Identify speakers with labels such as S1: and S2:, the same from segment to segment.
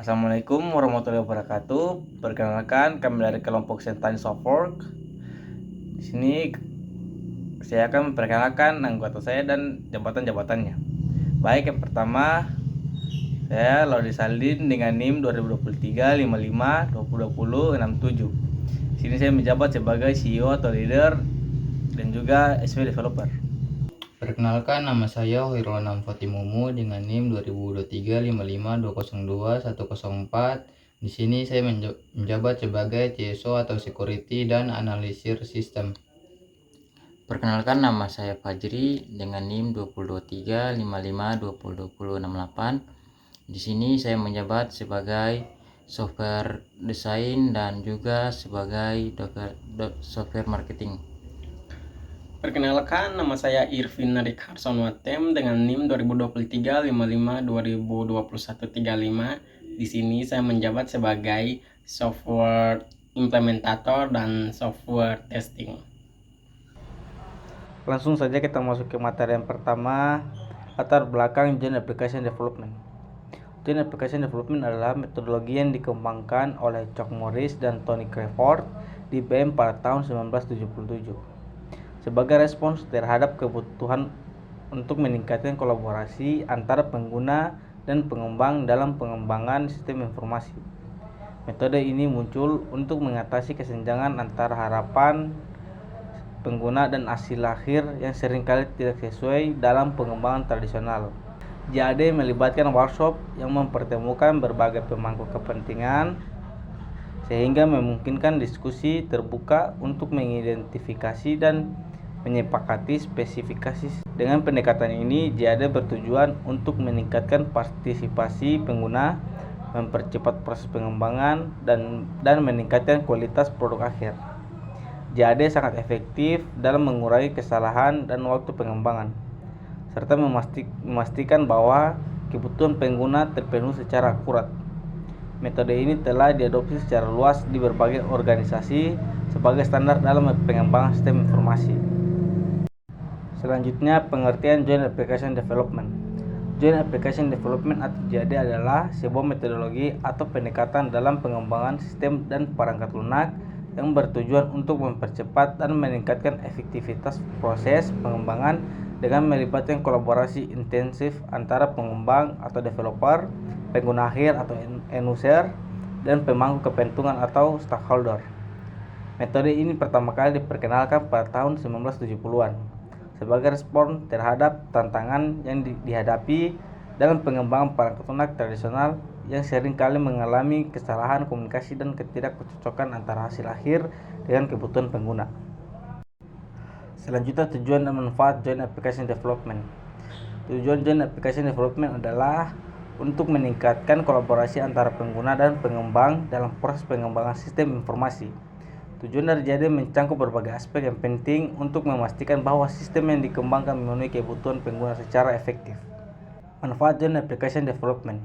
S1: Assalamualaikum warahmatullahi wabarakatuh. Perkenalkan, kami dari kelompok Sentani Softwork. Di sini saya akan memperkenalkan anggota saya dan jabatan-jabatannya. Baik, yang pertama saya Laudi Saldin dengan NIM 2023 55 2020 67. Di sini saya menjabat sebagai CEO atau leader dan juga SV developer.
S2: Perkenalkan, nama saya Hoirul Anam Fatimumu dengan NIM 2023 55 202 104. Di sini saya menjabat sebagai CSO atau Security dan Analisir Sistem.
S3: Perkenalkan, nama saya Fajri dengan NIM 2023 55 2020 68. Di sini saya menjabat sebagai software design dan juga sebagai software marketing.
S4: Perkenalkan, nama saya Irvin Nadik Harsonoatem dengan NIM 2023 55 2021 35. Di sini saya menjabat sebagai software implementator dan software testing.
S1: Langsung saja kita masuk ke materi yang pertama, latar belakang Joint Application Development. Joint Application Development adalah metodologi yang dikembangkan oleh Chuck Morris dan Tony Crawford di IBM pada tahun 1977 sebagai respons terhadap kebutuhan untuk meningkatkan kolaborasi antara pengguna dan pengembang dalam pengembangan sistem informasi. Metode ini muncul untuk mengatasi kesenjangan antara harapan pengguna dan hasil akhir yang seringkali tidak sesuai dalam pengembangan tradisional. JAD melibatkan workshop yang mempertemukan berbagai pemangku kepentingan sehingga memungkinkan diskusi terbuka untuk mengidentifikasi dan menyepakati spesifikasi. Dengan pendekatan ini, JAD bertujuan untuk meningkatkan partisipasi pengguna, mempercepat proses pengembangan, dan meningkatkan kualitas produk akhir. JAD sangat efektif dalam mengurangi kesalahan dan waktu pengembangan, serta memastikan bahwa kebutuhan pengguna terpenuhi secara akurat. Metode ini telah diadopsi secara luas di berbagai organisasi sebagai standar dalam pengembangan sistem informasi. Selanjutnya, pengertian Joint Application Development. Joint Application Development atau JAD adalah sebuah metodologi atau pendekatan dalam pengembangan sistem dan perangkat lunak yang bertujuan untuk mempercepat dan meningkatkan efektivitas proses pengembangan dengan melibatkan kolaborasi intensif antara pengembang atau developer, pengguna akhir atau end user, dan pemangku kepentingan atau stakeholder. Metode ini pertama kali diperkenalkan pada tahun 1970-an sebagai respons terhadap tantangan yang dihadapi dalam pengembangan perangkat lunak tradisional yang sering kali mengalami kesalahan komunikasi dan ketidakcocokan antara hasil akhir dengan kebutuhan pengguna. Selanjutnya, tujuan dan manfaat Joint Application Development. Tujuan Joint Application Development adalah untuk meningkatkan kolaborasi antara pengguna dan pengembang dalam proses pengembangan sistem informasi. Tujuan dari JAD mencangkup berbagai aspek yang penting untuk memastikan bahwa sistem yang dikembangkan memenuhi kebutuhan pengguna secara efektif. Manfaat Joint Application Development.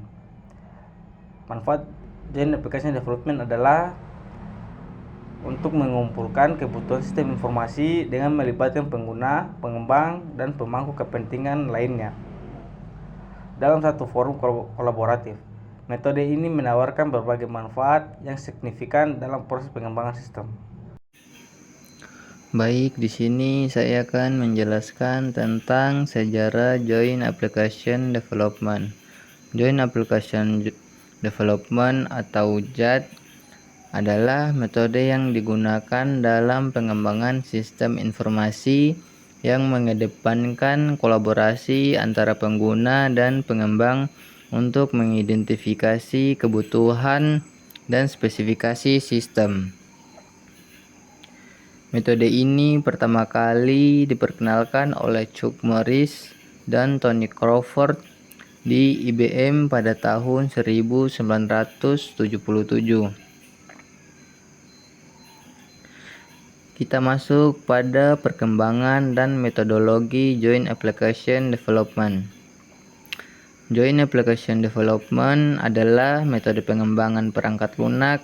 S1: Manfaat Joint Application Development adalah untuk mengumpulkan kebutuhan sistem informasi dengan melibatkan pengguna, pengembang, dan pemangku kepentingan lainnya dalam satu forum kolaboratif. Metode ini menawarkan berbagai manfaat yang signifikan dalam proses pengembangan sistem.
S2: Baik, di sini saya akan menjelaskan tentang sejarah Joint Application Development. Joint Application Development atau JAD adalah metode yang digunakan dalam pengembangan sistem informasi yang mengedepankan kolaborasi antara pengguna dan pengembang untuk mengidentifikasi kebutuhan dan spesifikasi sistem. Metode ini pertama kali diperkenalkan oleh Chuck Morris dan Tony Crawford di IBM pada tahun 1977. Kita masuk pada perkembangan dan metodologi Joint Application Development. Joint Application Development adalah metode pengembangan perangkat lunak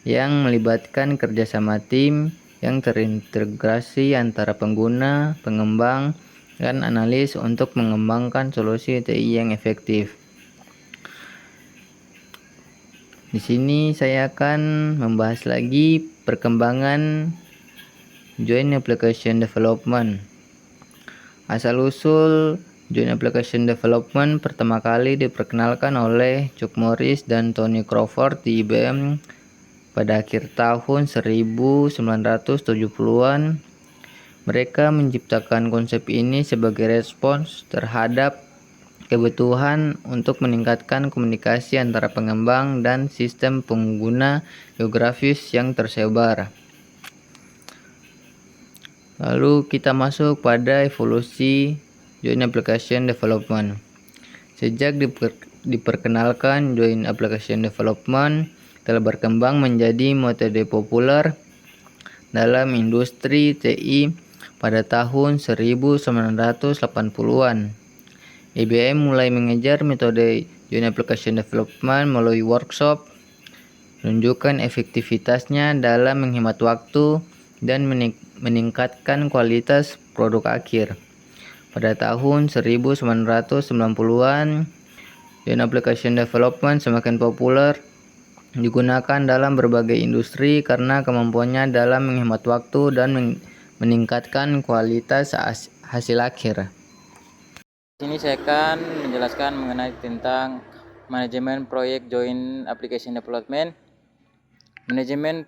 S2: yang melibatkan kerjasama tim yang terintegrasi antara pengguna, pengembang, dan analis untuk mengembangkan solusi TI yang efektif. Di sini saya akan membahas lagi perkembangan Joint Application Development. Asal-usul Joint Application Development pertama kali diperkenalkan oleh Chuck Morris dan Tony Crawford di IBM pada akhir tahun 1970-an. Mereka menciptakan konsep ini sebagai respons terhadap kebutuhan untuk meningkatkan komunikasi antara pengembang dan sistem pengguna geografis yang tersebar. Lalu kita masuk pada evolusi Joint Application Development. Sejak diperkenalkan, Joint Application Development telah berkembang menjadi metode populer dalam industri TI pada tahun 1980-an. IBM mulai mengejar metode Joint Application Development melalui workshop, menunjukkan efektivitasnya dalam menghemat waktu dan meningkatkan kualitas produk akhir. Pada tahun 1990-an, Joint Application Development semakin populer digunakan dalam berbagai industri karena kemampuannya dalam menghemat waktu dan meningkatkan kualitas hasil akhir.
S3: Di sini saya akan menjelaskan mengenai tentang manajemen proyek Joint Application Development. Manajemen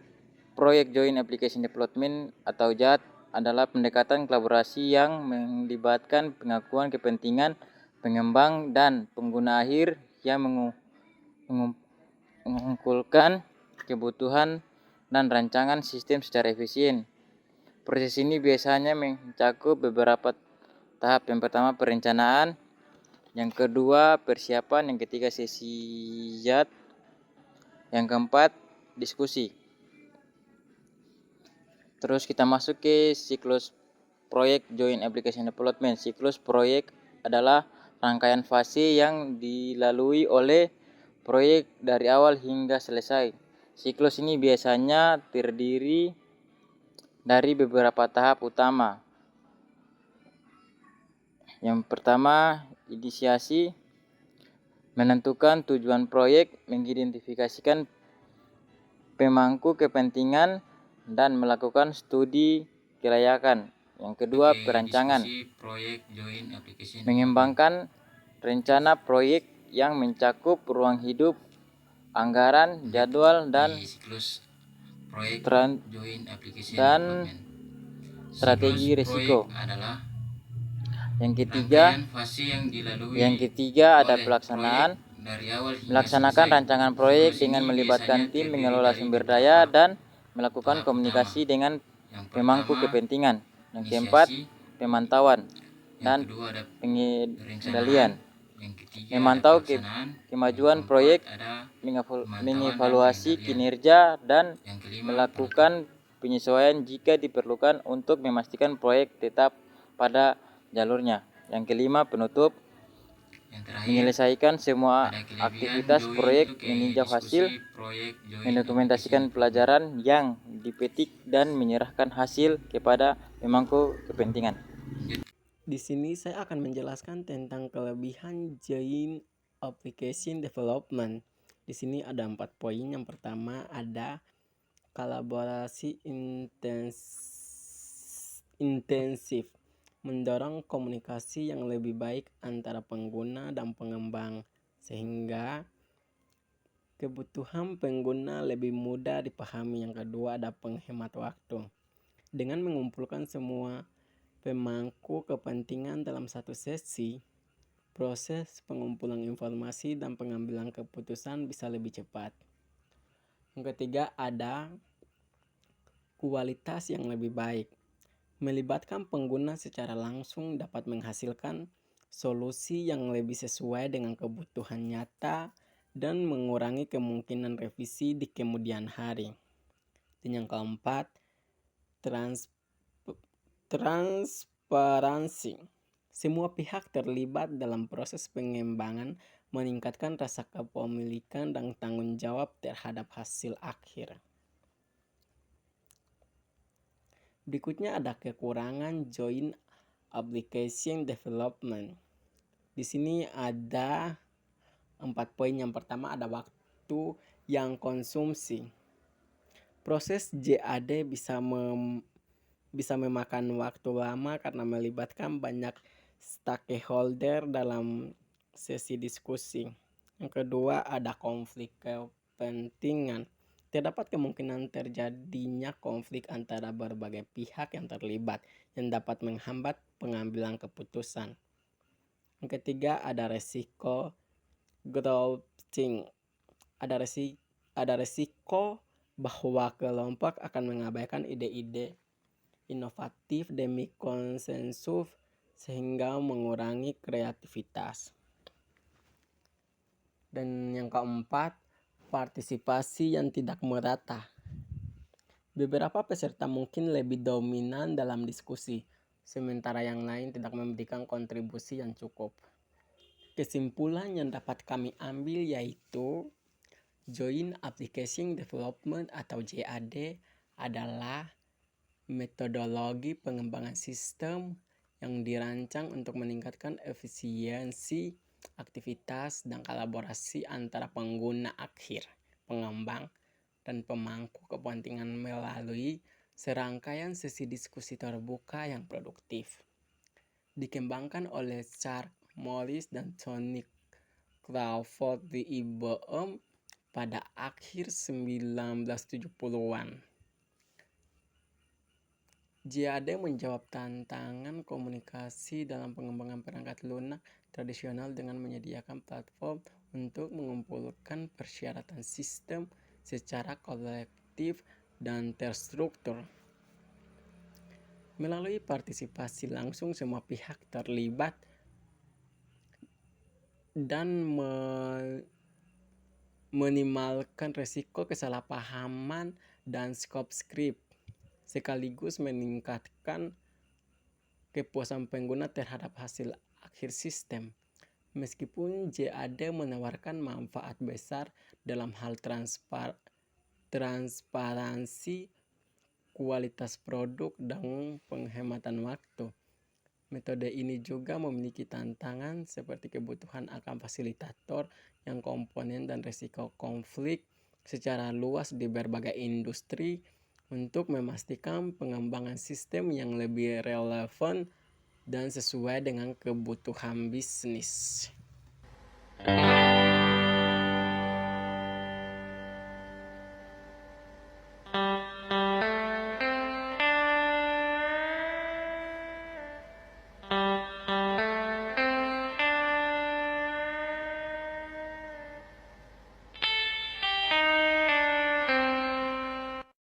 S3: proyek Joint Application Development atau JAD adalah pendekatan kolaborasi yang melibatkan pengakuan kepentingan pengembang dan pengguna akhir yang mengumpulkan kebutuhan dan rancangan sistem secara efisien. Proses ini biasanya mencakup beberapa tahap. Yang pertama perencanaan, yang kedua persiapan, yang ketiga sesi JAD, yang keempat diskusi. Terus kita masuk ke siklus proyek Joint Application Development. Siklus proyek adalah rangkaian fase yang dilalui oleh proyek dari awal hingga selesai. Siklus ini biasanya terdiri dari beberapa tahap utama. Yang pertama, inisiasi, menentukan tujuan proyek, mengidentifikasikan pemangku kepentingan, dan melakukan studi kelayakan. Yang kedua, perancangan, mengembangkan rencana proyek yang mencakup ruang hidup, anggaran, jadwal, dan strategi risiko. Yang ketiga ada pelaksanaan, melaksanakan rancangan proyek dengan melibatkan tim pengelola sumber daya dan melakukan komunikasi dengan pemangku kepentingan. Yang keempat, pemantauan dan pengendalian, memantau kemajuan proyek, mengevaluasi kinerja, dan melakukan penyesuaian jika diperlukan untuk memastikan proyek tetap pada jalurnya. Yang kelima, penutup, menyelesaikan semua aktivitas proyek, meninjau hasil, mendokumentasikan pelajaran yang dipetik, dan menyerahkan hasil kepada pemangku kepentingan.
S4: Di sini saya akan menjelaskan tentang kelebihan Joint Application Development. Di sini ada 4 poin. Yang pertama ada kolaborasi intensif, mendorong komunikasi yang lebih baik antara pengguna dan pengembang sehingga kebutuhan pengguna lebih mudah dipahami. Yang kedua ada penghemat waktu, dengan mengumpulkan semua pemangku kepentingan dalam satu sesi, proses pengumpulan informasi dan pengambilan keputusan bisa lebih cepat. Yang ketiga ada kualitas yang lebih baik, melibatkan pengguna secara langsung dapat menghasilkan solusi yang lebih sesuai dengan kebutuhan nyata dan mengurangi kemungkinan revisi di kemudian hari. Dan yang keempat, transparansi. Semua pihak terlibat dalam proses pengembangan meningkatkan rasa kepemilikan dan tanggung jawab terhadap hasil akhir. Berikutnya ada kekurangan Joint Application Development. Di sini ada 4 poin. Yang pertama ada waktu waktu yang konsumsi. Proses JAD bisa memakan waktu lama karena melibatkan banyak stakeholder dalam sesi diskusi. Yang kedua, ada konflik kepentingan. Terdapat kemungkinan terjadinya konflik antara berbagai pihak yang terlibat yang dapat menghambat pengambilan keputusan. Yang ketiga, ada resiko groupthink. Ada resiko bahwa kelompok akan mengabaikan ide-ide inovatif demi konsensus sehingga mengurangi kreativitas. Dan yang keempat, partisipasi yang tidak merata. Beberapa peserta mungkin lebih dominan dalam diskusi, sementara yang lain tidak memberikan kontribusi yang cukup. Kesimpulan yang dapat kami ambil yaitu Joint Application Development atau JAD adalah metodologi pengembangan sistem yang dirancang untuk meningkatkan efisiensi aktivitas dan kolaborasi antara pengguna akhir, pengembang, dan pemangku kepentingan melalui serangkaian sesi diskusi terbuka yang produktif. Dikembangkan oleh Charles Morris dan Tony Crawford di IBM pada akhir 1970-an. JAD menjawab tantangan komunikasi dalam pengembangan perangkat lunak tradisional dengan menyediakan platform untuk mengumpulkan persyaratan sistem secara kolektif dan terstruktur. Melalui partisipasi langsung semua pihak terlibat dan minimalkan resiko kesalahpahaman dan scope script, sekaligus meningkatkan kepuasan pengguna terhadap hasil akhir sistem. Meskipun JAD menawarkan manfaat besar dalam hal transparansi, kualitas produk, dan penghematan waktu, metode ini juga memiliki tantangan seperti kebutuhan akan fasilitator yang komponen dan risiko konflik secara luas di berbagai industri untuk memastikan pengembangan sistem yang lebih relevan dan sesuai dengan kebutuhan bisnis.